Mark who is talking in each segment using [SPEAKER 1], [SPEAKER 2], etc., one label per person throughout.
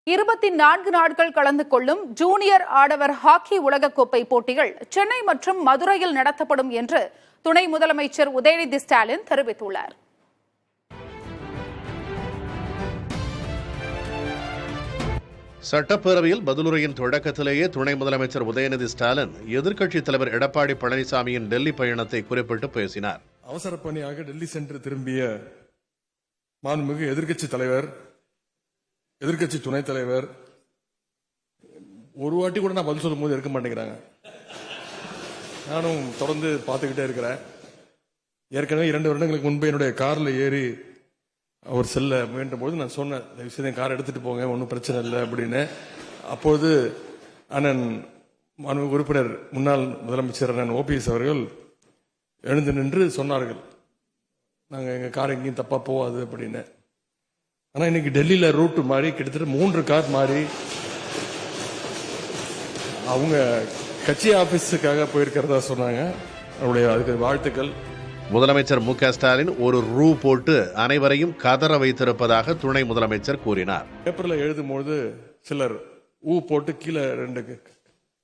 [SPEAKER 1] 24 நாட்கள் கலந்து கொள்ளும் ஜூனியர் ஆடவர் ஹாக்கி உலகக்கோப்பை போட்டிகள் சென்னை மற்றும் மதுரையில் நடத்தப்படும் என்று துணை முதலமைச்சர் உதயநிதி ஸ்டாலின் தெரிவித்துள்ளார்.
[SPEAKER 2] சட்டப்பேரவையில் பதிலுரையின் தொடக்கத்திலேயே துணை முதலமைச்சர் உதயநிதி ஸ்டாலின் எதிர்க்கட்சித் தலைவர் எடப்பாடி பழனிசாமியின் டெல்லி பயணத்தை குறிப்பிட்டு பேசினார்.
[SPEAKER 3] அவசர பணியாக டெல்லி சென்று திரும்பிய மாண்புமிகு எதிர்க்கட்சி துணைத் தலைவர் ஒரு வாட்டி கூட நான் பதில் சொல்லும் போது இருக்க மாட்டேங்கிறாங்க. நானும் தொடர்ந்து பார்த்துக்கிட்டே இருக்கிறேன். ஏற்கனவே 2 வருடங்களுக்கு முன்பு என்னுடைய கார்ல ஏறி அவர் செல்ல முயன்ற போது நான் சொன்னேன், இந்த விஷயத்தை கார் எடுத்துட்டு போங்க, ஒன்றும் பிரச்சனை இல்லை அப்படின்னு. அப்போது அண்ணன் மாண்புமிகு உறுப்பினர் முன்னாள் முதலமைச்சர் அண்ணன் OPS அவர்கள் எழுந்து நின்று சொன்னார்கள், நாங்கள் எங்கள் கார் எங்கேயும் தப்பா போகாது அப்படின்னு. ஆனா இன்னைக்கு டெல்லியில ரூட் மாறி கிட்டத்தட்ட 3 கார் மாறி அவங்க கட்சி ஆபீஸுக்காக போயிருக்கிறதா சொன்னாங்க. அவருடைய அதுக்கு வாழ்த்துக்கள்.
[SPEAKER 2] முதலமைச்சர் மு க ஸ்டாலின் ஒரு ரூ போட்டு அனைவரையும் கதற வைத்திருப்பதாக துணை முதலமைச்சர் கூறினார்.
[SPEAKER 3] பேப்பர்ல எழுதும்போது சிலர் போட்டு கீழே 2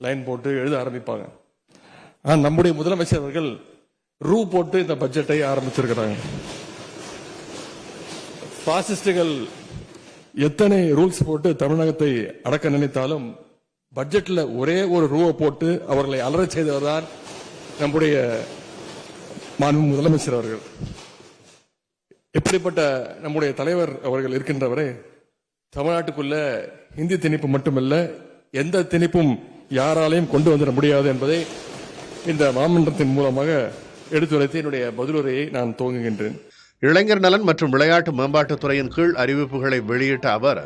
[SPEAKER 3] லைன் போட்டு எழுத ஆரம்பிப்பாங்க. நம்முடைய முதலமைச்சர் அவர்கள் ரூ போட்டு இந்த பட்ஜெட்டை ஆரம்பிச்சிருக்கிறாங்க. பாசிஸ்டுகள் எத்தனை ரூல்ஸ் போட்டு தமிழகத்தை அடக்க நினைத்தாலும் பட்ஜெட்ல ஒரே ஒரு ரூபா போட்டு அவர்களை அலற செய்தவர்தான் நம்முடைய மாண்புமிகு முதலமைச்சர் அவர்கள். எப்படிப்பட்ட நம்முடைய தலைவர் அவர்கள் இருக்கின்றவரை தமிழ்நாட்டுக்குள்ள இந்தி திணிப்பு மட்டுமல்ல, எந்த திணிப்பும் யாராலையும் கொண்டு வந்துட முடியாது என்பதை இந்த மாமன்றத்தின் மூலமாக எடுத்துரைத்து என்னுடைய பதிலுரையை நான் துவங்குகின்றேன்.
[SPEAKER 2] இளைஞர் நலன் மற்றும் விளையாட்டு மேம்பாட்டுத்துறையின் கீழ் அறிவிப்புகளை வெளியிட்ட அவர்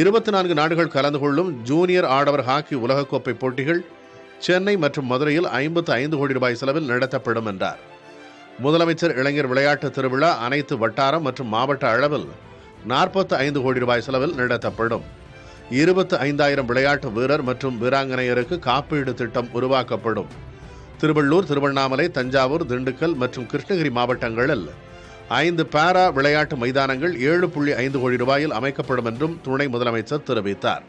[SPEAKER 2] 24 நாடுகள் கலந்து கொள்ளும் ஜூனியர் ஆடவர் ஹாக்கி உலகக்கோப்பை போட்டிகள் சென்னை மற்றும் மதுரையில் 55 கோடி ரூபாய் செலவில் நடத்தப்படும் என்றார். முதலமைச்சர் இளைஞர் விளையாட்டு திருவிழா அனைத்து வட்டாரம் மற்றும் மாவட்ட அளவில் 45 கோடி ரூபாய் செலவில் நடத்தப்படும். 25,000 விளையாட்டு வீரர் மற்றும் வீராங்கனையருக்கு காப்பீடு திட்டம் உருவாக்கப்படும். திருவள்ளூர், திருவண்ணாமலை, தஞ்சாவூர், திண்டுக்கல் மற்றும் கிருஷ்ணகிரி மாவட்டங்களில் 5 பாரா விளையாட்டு மைதானங்கள் 7.5 கோடி ரூபாயில் அமைக்கப்படும் என்றும் துணை முதலமைச்சர் தெரிவித்தார்.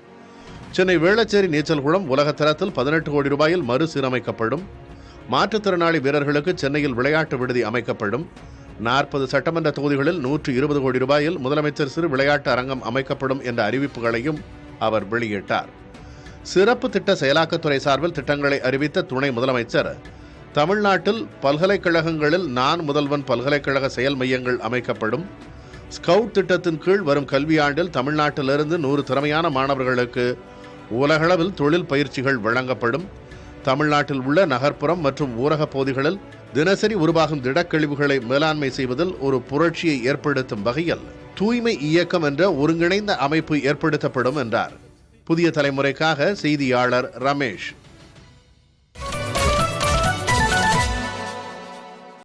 [SPEAKER 2] சென்னை வேளச்சேரி நீச்சல் குளம் உலகத்தரத்தில் 18 கோடி ரூபாயில் மறுசீரமைக்கப்படும். மாற்றுத்திறனாளி வீரர்களுக்கு சென்னையில் விளையாட்டு விடுதி அமைக்கப்படும். 40 சட்டமன்ற தொகுதிகளில் 120 கோடி ரூபாயில் முதலமைச்சர் சிறு விளையாட்டு அரங்கம் அமைக்கப்படும் என்ற அறிவிப்புகளையும் அவர் வெளியிட்டார். சிறப்பு திட்ட செயலாக்கத்துறை சார்பில் திட்டங்களை அறிவித்த துணை முதலமைச்சர் தமிழ்நாட்டில் பல்கலைக்கழகங்களில் நான் முதல்வன் பல்கலைக்கழக செயல் மையங்கள் அமைக்கப்படும். ஸ்கவுட் திட்டத்தின் கீழ் வரும் கல்வியாண்டில் தமிழ்நாட்டிலிருந்து 100 திறமையான மாணவர்களுக்கு உலகளவில் தொழில் பயிற்சிகள் வழங்கப்படும். தமிழ்நாட்டில் உள்ள நகர்ப்புறம் மற்றும் ஊரக பகுதிகளில் தினசரி உருவாகும் திடக்கழிவுகளை மேலாண்மை செய்வதில் ஒரு புரட்சியை ஏற்படுத்தும் வகையில் தூய்மை இயக்கம் என்ற ஒருங்கிணைந்த அமைப்பு ஏற்படுத்தப்படும் என்றார். புதிய தலைமுறைக்காக செய்தியாளர் ரமேஷ்.